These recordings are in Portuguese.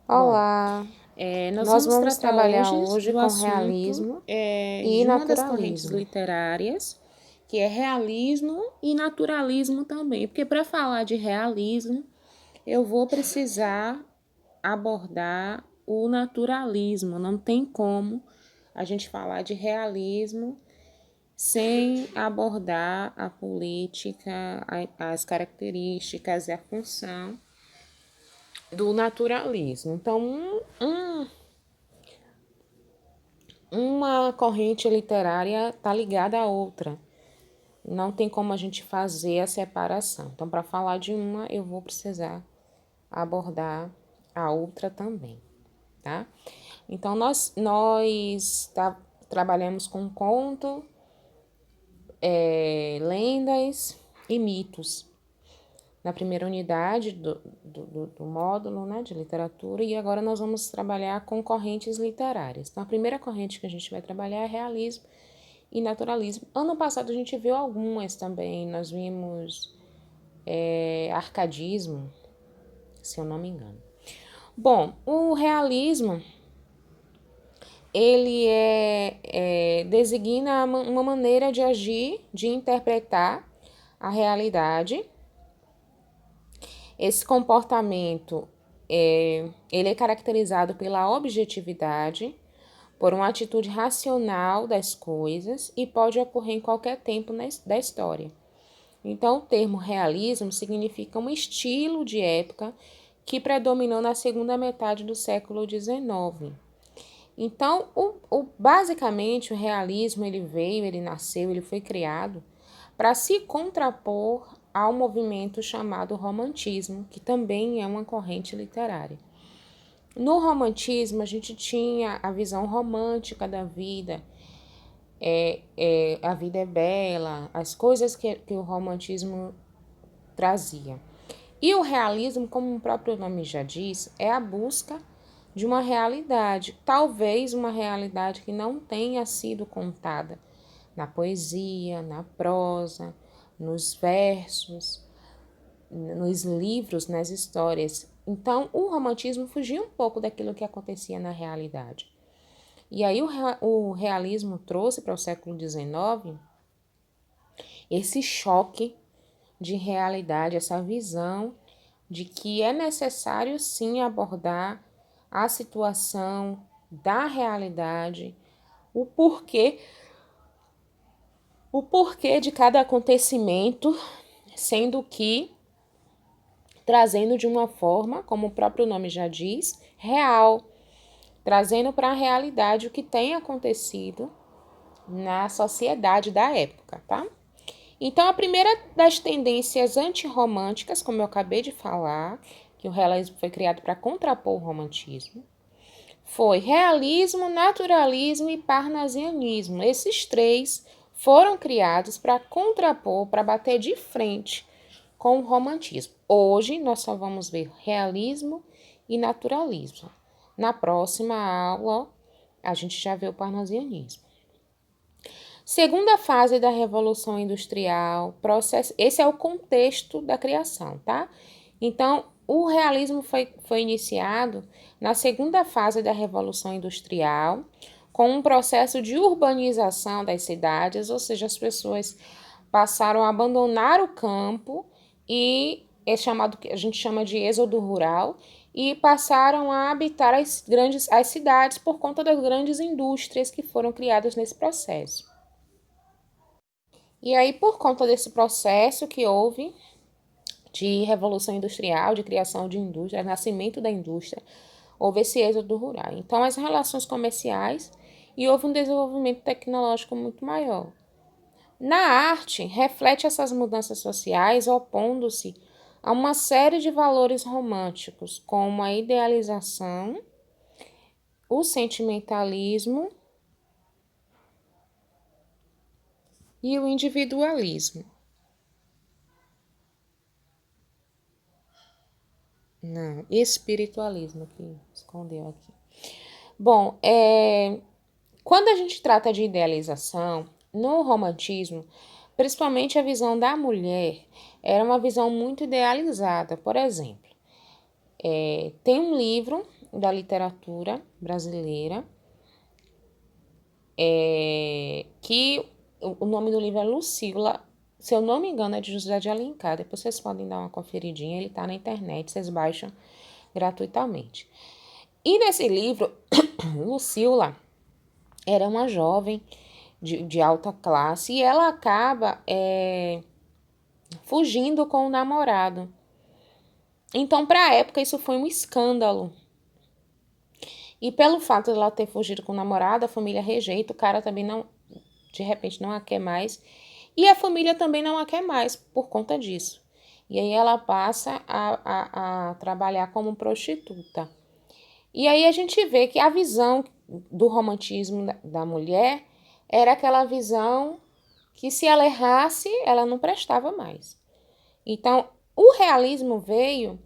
Olá, Nós nós vamos vamos tratar trabalhar hoje hoje do com assunto realismo e de uma das correntes naturalismo. literárias, que é realismo e naturalismo também. Porque para falar de realismo, eu vou precisar abordar o naturalismo. Não tem como a gente falar de realismo sem abordar a política, as características e a função do naturalismo. Então, uma corrente literária está ligada à outra. Não tem como a gente fazer a separação. Então, para falar de uma, eu vou precisar abordar a outra também, tá? Então, trabalhamos com conto, lendas e mitos na primeira unidade do módulo, né, de literatura, e agora nós vamos trabalhar com correntes literárias. Então, a primeira corrente que a gente vai trabalhar é realismo e naturalismo. Ano passado a gente viu algumas também, nós vimos arcadismo, se eu não me engano. Bom, o realismo, ele designa uma maneira de agir, de interpretar a realidade. Esse comportamento, ele é caracterizado pela objetividade, por uma atitude racional das coisas e pode ocorrer em qualquer tempo da história. Então, o termo realismo significa um estilo de época que predominou na segunda metade do século XIX. Então, basicamente, o realismo ele nasceu, ele foi criado para se contrapor ao movimento chamado romantismo, que também é uma corrente literária. No romantismo, a gente tinha a visão romântica da vida, a vida é bela, as coisas que o romantismo trazia. E o realismo, como o próprio nome já diz, é a busca de uma realidade, talvez uma realidade que não tenha sido contada na poesia, na prosa, nos versos, nos livros, nas histórias. Então, o romantismo fugia um pouco daquilo que acontecia na realidade. E aí o realismo trouxe para o século XIX esse choque de realidade, essa visão de que é necessário sim abordar a situação da realidade, o porquê, o porquê de cada acontecimento, sendo que trazendo de uma forma, como o próprio nome já diz, real, trazendo para a realidade o que tem acontecido na sociedade da época, tá? Então, a primeira das tendências antirromânticas, como eu acabei de falar, que o realismo foi criado para contrapor o romantismo, foi realismo, naturalismo e parnasianismo. Esses três foram criados para contrapor, para bater de frente com o romantismo. Hoje nós só vamos ver realismo e naturalismo. Na próxima aula, a gente já vê o parnasianismo. Segunda fase da Revolução Industrial, esse é o contexto da criação, tá? Então, o realismo foi iniciado na segunda fase da Revolução Industrial, com um processo de urbanização das cidades, ou seja, as pessoas passaram a abandonar o campo e é chamado, que a gente chama de êxodo rural, e passaram a habitar as cidades por conta das grandes indústrias que foram criadas nesse processo. E aí, por conta desse processo que houve de revolução industrial, de criação de indústria, nascimento da indústria, houve esse êxodo rural. Então, as relações comerciais e houve um desenvolvimento tecnológico muito maior. Na arte, reflete essas mudanças sociais opondo-se a uma série de valores românticos, como a idealização, o sentimentalismo e o individualismo. Não, espiritualismo que escondeu aqui. Bom, quando a gente trata de idealização, no romantismo, principalmente a visão da mulher, era uma visão muito idealizada. Por exemplo, tem um livro da literatura brasileira, que o nome do livro é Lucília, se eu não me engano é de José de Alencar, depois vocês podem dar uma conferidinha, ele está na internet, vocês baixam gratuitamente. E nesse livro, Lucília era uma jovem de alta classe e ela acaba fugindo com o namorado. Então, para a época, isso foi um escândalo. E pelo fato de ela ter fugido com o namorado, a família rejeita, o cara também não, de repente, não a quer mais. E a família também não a quer mais por conta disso. E aí ela passa a trabalhar como prostituta. E aí a gente vê que a visão do romantismo da mulher era aquela visão que se ela errasse, ela não prestava mais. Então, o realismo veio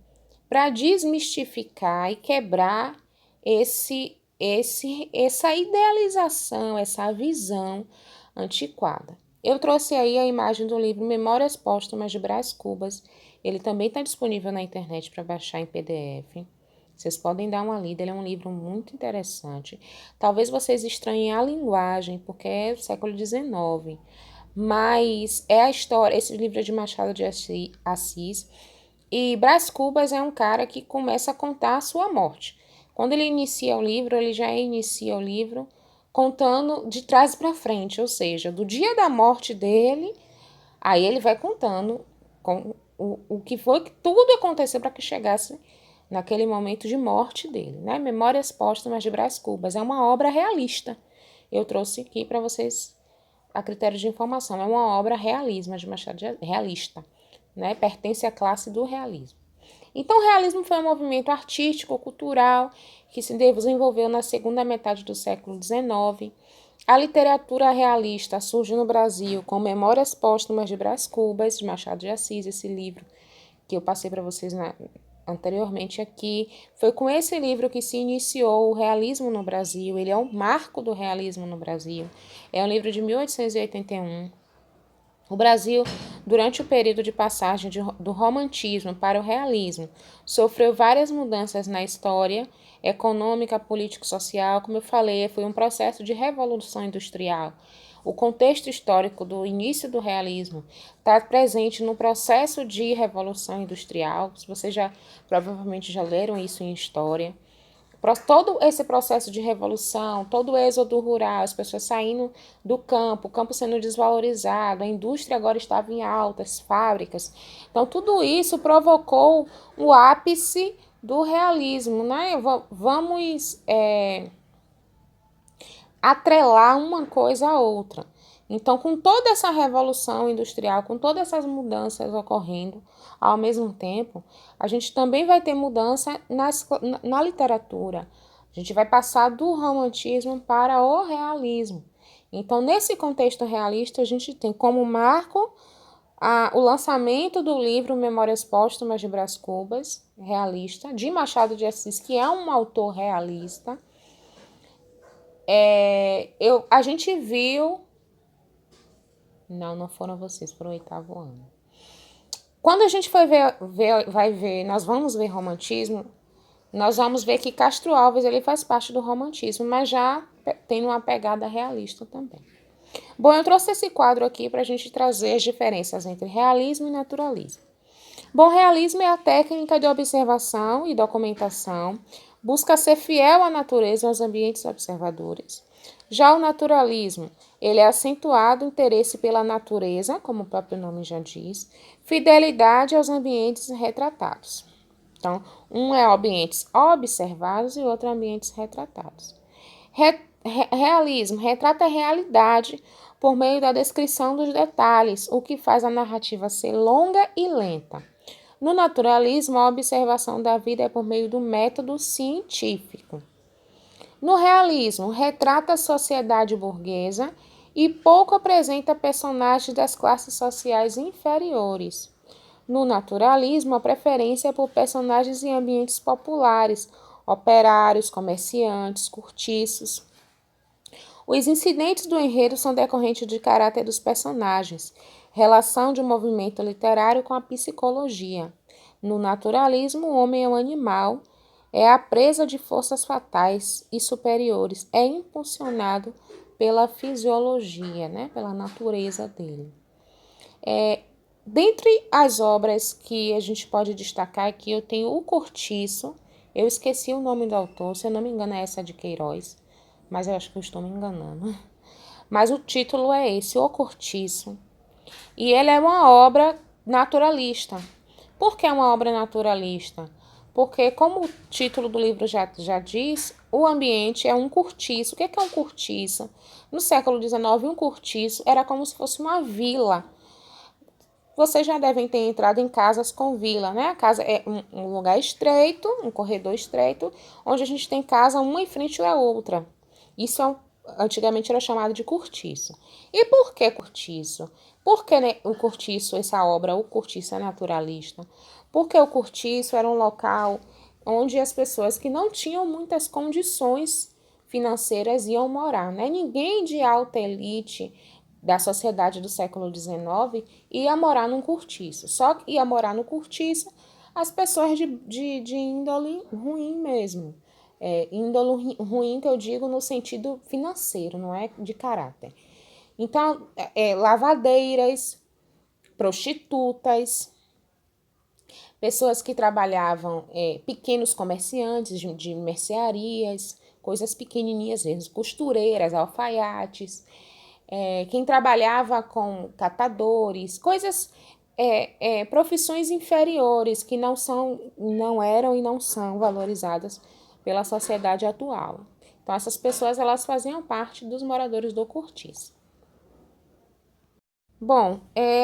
para desmistificar e quebrar essa idealização, essa visão antiquada. Eu trouxe aí a imagem do livro Memórias Póstumas de Brás Cubas. Ele também está disponível na internet para baixar em PDF. Vocês podem dar uma lida, ele é um livro muito interessante. Talvez vocês estranhem a linguagem, porque é do século XIX, mas é a história, esse livro é de Machado de Assis, e Brás Cubas é um cara que começa a contar a sua morte. Quando ele inicia o livro, ele já inicia o livro contando de trás para frente, ou seja, do dia da morte dele, aí ele vai contando o que foi que tudo aconteceu para que chegasse naquele momento de morte dele, né? Memórias Póstumas de Brás Cubas é uma obra realista. Eu trouxe aqui para vocês a critério de informação. É uma obra realista, né? Pertence à classe do realismo. Então, o realismo foi um movimento artístico, cultural, que se desenvolveu na segunda metade do século XIX. A literatura realista surge no Brasil com Memórias Póstumas de Brás Cubas, de Machado de Assis, esse livro que eu passei para vocês anteriormente aqui. Foi com esse livro que se iniciou o realismo no Brasil. Ele é um marco do realismo no Brasil. É um livro de 1881. O Brasil, durante o período de passagem do romantismo para o realismo, sofreu várias mudanças na história econômica, político-social. Como eu falei, foi um processo de revolução industrial. O contexto histórico do início do realismo está presente no processo de revolução industrial. Vocês provavelmente já leram isso em história. Todo esse processo de revolução, todo o êxodo rural, as pessoas saindo do campo, o campo sendo desvalorizado, a indústria agora estava em alta, as fábricas. Então, tudo isso provocou o ápice do realismo, né? Vamos atrelar uma coisa à outra. Então, com toda essa revolução industrial, com todas essas mudanças ocorrendo ao mesmo tempo, a gente também vai ter mudança na literatura. A gente vai passar do romantismo para o realismo. Então, nesse contexto realista, a gente tem como marco o lançamento do livro Memórias Póstumas de Brás Cubas, realista, de Machado de Assis, que é um autor realista. A gente viu... Não foram vocês, foram o 8º ano. Quando a gente nós vamos ver romantismo, nós vamos ver que Castro Alves ele faz parte do romantismo, mas já tem uma pegada realista também. Bom, eu trouxe esse quadro aqui para a gente trazer as diferenças entre realismo e naturalismo. Bom, realismo é a técnica de observação e documentação, busca ser fiel à natureza e aos ambientes observadores. Já o naturalismo, ele é acentuado interesse pela natureza, como o próprio nome já diz, fidelidade aos ambientes retratados. Então, um é ambientes observados e outro ambientes retratados. Realismo retrata a realidade por meio da descrição dos detalhes, o que faz a narrativa ser longa e lenta. No naturalismo, a observação da vida é por meio do método científico. No realismo, retrata a sociedade burguesa e pouco apresenta personagens das classes sociais inferiores. No naturalismo, a preferência é por personagens em ambientes populares, operários, comerciantes, cortiços. Os incidentes do enredo são decorrentes de caráter dos personagens, relação de um movimento literário com a psicologia. No naturalismo, o homem é um animal é a presa de forças fatais e superiores, é impulsionado pela fisiologia, né? Pela natureza dele. Dentre as obras que a gente pode destacar aqui, eu tenho O Cortiço. Eu esqueci o nome do autor, se eu não me engano é essa de Queiroz, mas eu acho que eu estou me enganando. Mas o título é esse, O Cortiço. E ele é uma obra naturalista. Por que é uma obra naturalista? Porque, como o título do livro já diz, o ambiente é um cortiço. O que é um cortiço? No século XIX, um cortiço era como se fosse uma vila. Vocês já devem ter entrado em casas com vila, né? A casa é um lugar estreito, um corredor estreito, onde a gente tem casa uma em frente à outra. Isso antigamente era chamado de cortiço. E por que cortiço? Por que, né, o cortiço, essa obra, o cortiço é naturalista? Porque o cortiço era um local onde as pessoas que não tinham muitas condições financeiras iam morar, né? Ninguém de alta elite da sociedade do século XIX ia morar num cortiço. Só que ia morar no cortiço as pessoas de índole ruim mesmo. Índole ruim que eu digo no sentido financeiro, não é de caráter. Então, lavadeiras, prostitutas, pessoas que trabalhavam, pequenos comerciantes de mercearias, coisas pequenininhas mesmo, costureiras, alfaiates, quem trabalhava com catadores, coisas, profissões inferiores que não eram e não são valorizadas pela sociedade atual. Então, essas pessoas elas faziam parte dos moradores do cortiço. Bom,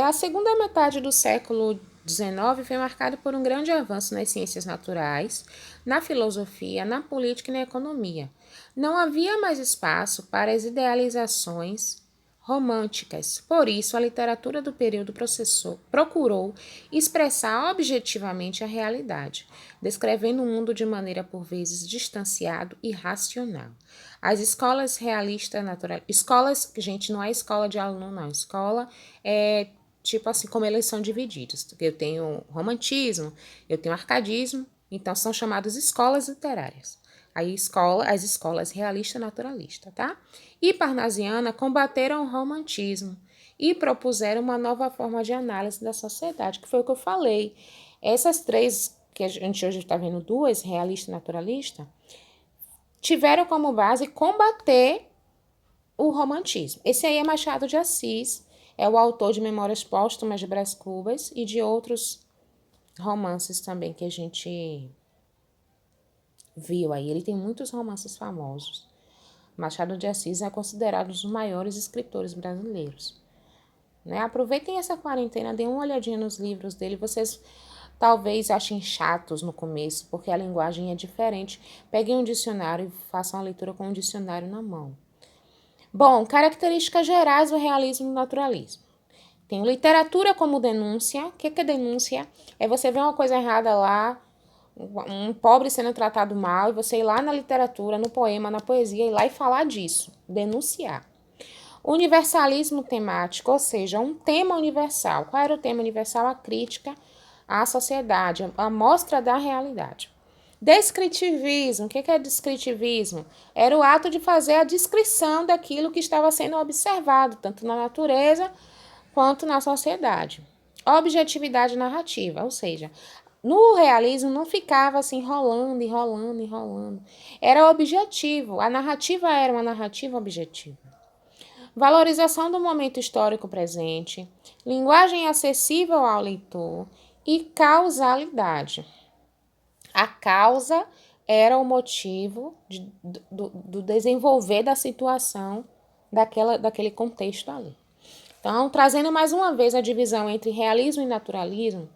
a segunda metade do século XIX foi marcada por um grande avanço nas ciências naturais, na filosofia, na política e na economia. Não havia mais espaço para as idealizações românticas. Por isso, a literatura do período procurou expressar objetivamente a realidade, descrevendo o mundo de maneira por vezes distanciado e racional. As escolas realistas naturais, escolas, gente, não é escola de aluno, não, escola é tipo assim, como eles são divididos. Eu tenho romantismo, eu tenho arcadismo, então são chamadas escolas literárias. Aí as escolas realista e naturalista, tá? E parnasiana combateram o romantismo e propuseram uma nova forma de análise da sociedade, que foi o que eu falei. Essas três, que a gente hoje está vendo duas, realista e naturalista, tiveram como base combater o romantismo. Esse aí é Machado de Assis, é o autor de Memórias Póstumas de Brás Cubas e de outros romances também que a gente viu aí. Ele tem muitos romances famosos. Machado de Assis é considerado um dos maiores escritores brasileiros. Né? Aproveitem essa quarentena, deem uma olhadinha nos livros dele. Vocês talvez achem chatos no começo, porque a linguagem é diferente. Peguem um dicionário e façam a leitura com um dicionário na mão. Bom, características gerais do realismo e do naturalismo. Tem literatura como denúncia. O que é denúncia? É você ver uma coisa errada lá, um pobre sendo tratado mal, e você ir lá na literatura, no poema, na poesia, ir lá e falar disso, denunciar. Universalismo temático, ou seja, um tema universal. Qual era o tema universal? A crítica à sociedade, a mostra da realidade. Descritivismo, o que é descritivismo? Era o ato de fazer a descrição daquilo que estava sendo observado, tanto na natureza quanto na sociedade. Objetividade narrativa, ou seja, no realismo não ficava assim rolando e rolando e rolando. Era objetivo, a narrativa era uma narrativa objetiva. Valorização do momento histórico presente, linguagem acessível ao leitor e causalidade. A causa era o motivo do desenvolver da situação daquele contexto ali. Então, trazendo mais uma vez a divisão entre realismo e naturalismo,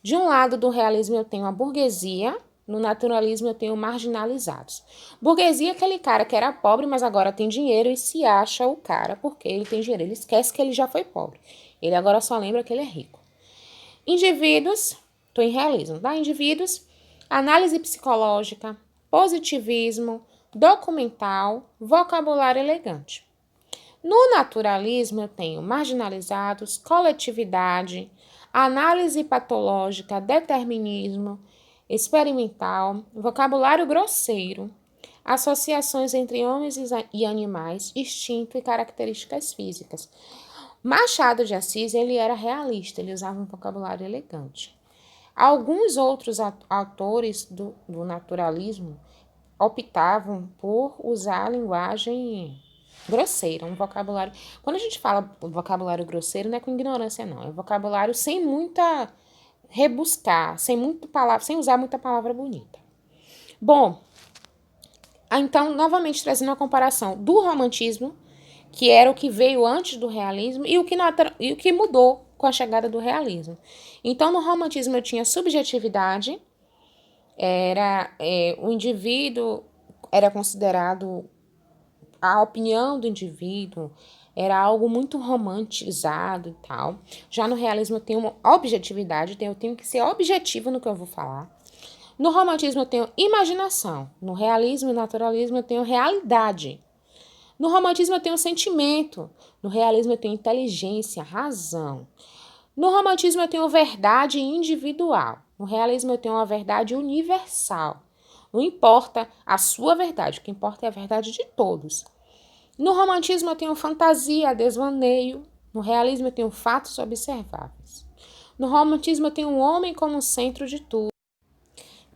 de um lado do realismo eu tenho a burguesia, no naturalismo eu tenho marginalizados. Burguesia é aquele cara que era pobre, mas agora tem dinheiro e se acha o cara porque ele tem dinheiro. Ele esquece que ele já foi pobre. Ele agora só lembra que ele é rico. Indivíduos, estou em realismo, tá? Indivíduos, análise psicológica, positivismo, documental, vocabulário elegante. No naturalismo, eu tenho marginalizados, coletividade, análise patológica, determinismo, experimental, vocabulário grosseiro, associações entre homens e animais, instinto e características físicas. Machado de Assis, ele era realista, ele usava um vocabulário elegante. Alguns outros autores do naturalismo optavam por usar a linguagem grosseira, um vocabulário. Quando a gente fala vocabulário grosseiro, não é com ignorância, não. É vocabulário sem muita rebuscar, sem usar muita palavra bonita. Bom, então, novamente trazendo a comparação do romantismo, que era o que veio antes do realismo, e o que mudou com a chegada do realismo. Então, no romantismo eu tinha subjetividade, o indivíduo era considerado, a opinião do indivíduo era algo muito romantizado e tal. Já no realismo eu tenho uma objetividade, eu tenho que ser objetivo no que eu vou falar. No romantismo eu tenho imaginação, no realismo e naturalismo eu tenho realidade. No romantismo eu tenho sentimento, no realismo eu tenho inteligência, razão. No romantismo eu tenho verdade individual, no realismo eu tenho uma verdade universal. Não importa a sua verdade, o que importa é a verdade de todos. No romantismo eu tenho fantasia, desvaneio, no realismo eu tenho fatos observáveis. No romantismo eu tenho o homem como centro de tudo.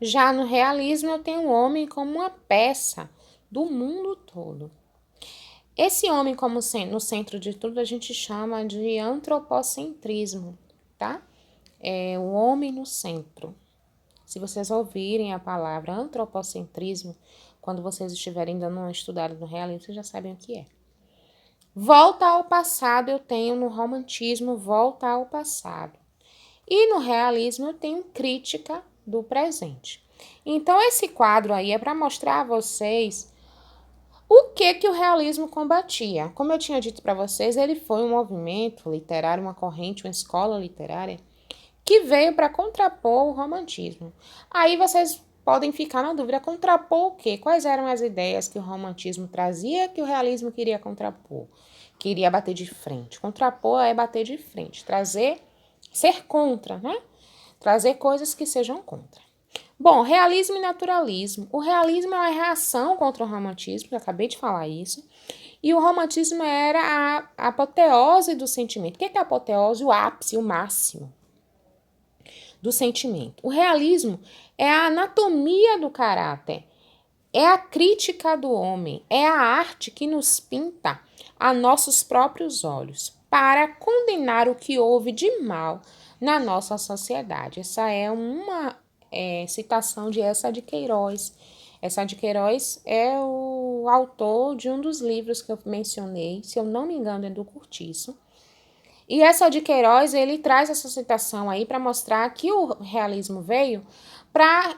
Já no realismo eu tenho o homem como uma peça do mundo todo. Esse homem como no centro de tudo a gente chama de antropocentrismo, tá? É o homem no centro. Se vocês ouvirem a palavra antropocentrismo, quando vocês estiverem dando uma estudada no realismo, vocês já sabem o que é. Volta ao passado eu tenho no romantismo, volta ao passado. E no realismo eu tenho crítica do presente. Então esse quadro aí é para mostrar a vocês o que o realismo combatia. Como eu tinha dito para vocês, ele foi um movimento literário, uma corrente, uma escola literária que veio para contrapor o romantismo. Aí vocês podem ficar na dúvida, contrapor o quê? Quais eram as ideias que o romantismo trazia que o realismo queria contrapor? Queria bater de frente. Contrapor é bater de frente, ser contra, né? Trazer coisas que sejam contra. Bom, realismo e naturalismo. O realismo é uma reação contra o romantismo, eu acabei de falar isso. E o romantismo era a apoteose do sentimento. O que é a apoteose? O ápice, o máximo do sentimento. O realismo é a anatomia do caráter, é a crítica do homem, é a arte que nos pinta a nossos próprios olhos para condenar o que houve de mal na nossa sociedade. Essa é uma citação de Eça de Queiroz. Eça de Queiroz é o autor de um dos livros que eu mencionei, se eu não me engano é do Cortiço. E Eça de Queiroz, ele traz essa citação aí para mostrar que o realismo veio para,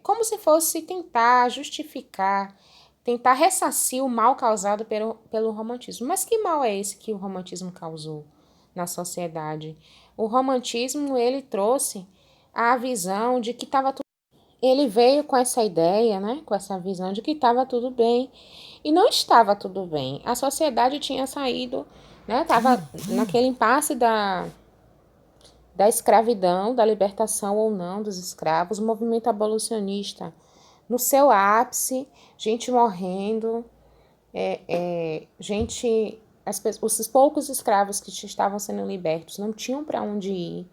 como se fosse tentar justificar, tentar ressarcir o mal causado pelo romantismo. Mas que mal é esse que o romantismo causou na sociedade? O romantismo, ele trouxe a visão de que estava tudo. Ele veio com essa ideia, né, com essa visão de que estava tudo bem. E não estava tudo bem. A sociedade tinha saído, né, estava naquele impasse da escravidão, da libertação ou não dos escravos, o movimento abolicionista no seu ápice, gente morrendo, os poucos escravos que estavam sendo libertos não tinham para onde ir,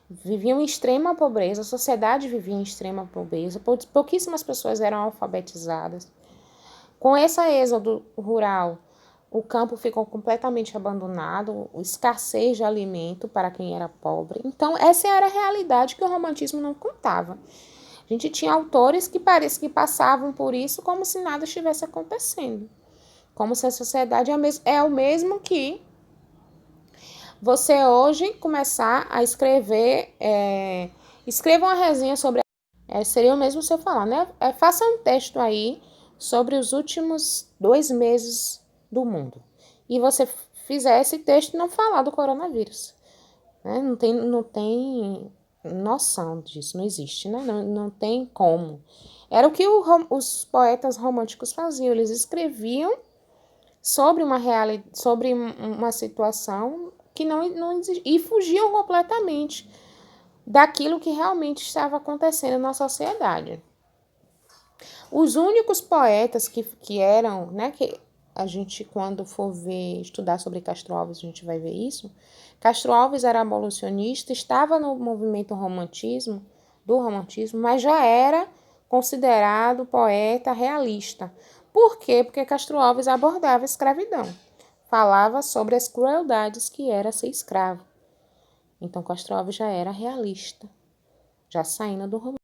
viviam em extrema pobreza, a sociedade vivia em extrema pobreza, pouquíssimas pessoas eram alfabetizadas. Com esse êxodo rural, o campo ficou completamente abandonado, escassez de alimento para quem era pobre. Então, essa era a realidade que o romantismo não contava. A gente tinha autores que parece que passavam por isso como se nada estivesse acontecendo. Como se a sociedade é o mesmo que você hoje começar a escrever, escreva uma resenha sobre... seria o mesmo se eu falar, né? Faça um texto aí sobre os últimos 2 meses do mundo. E você fizer esse texto e não falar do coronavírus. Né? Não tem noção disso, não existe, né? Não tem como. Era o que os poetas românticos faziam, eles escreviam sobre uma situação que não existia, e fugiam completamente daquilo que realmente estava acontecendo na sociedade. Os únicos poetas que eram, né, que a gente, quando for estudar sobre Castro Alves, a gente vai ver isso. Castro Alves era abolicionista, estava no movimento do romantismo, mas já era considerado poeta realista. Por quê? Porque Castro Alves abordava a escravidão, falava sobre as crueldades que era ser escravo. Então, Castro Alves já era realista, já saindo do romantismo.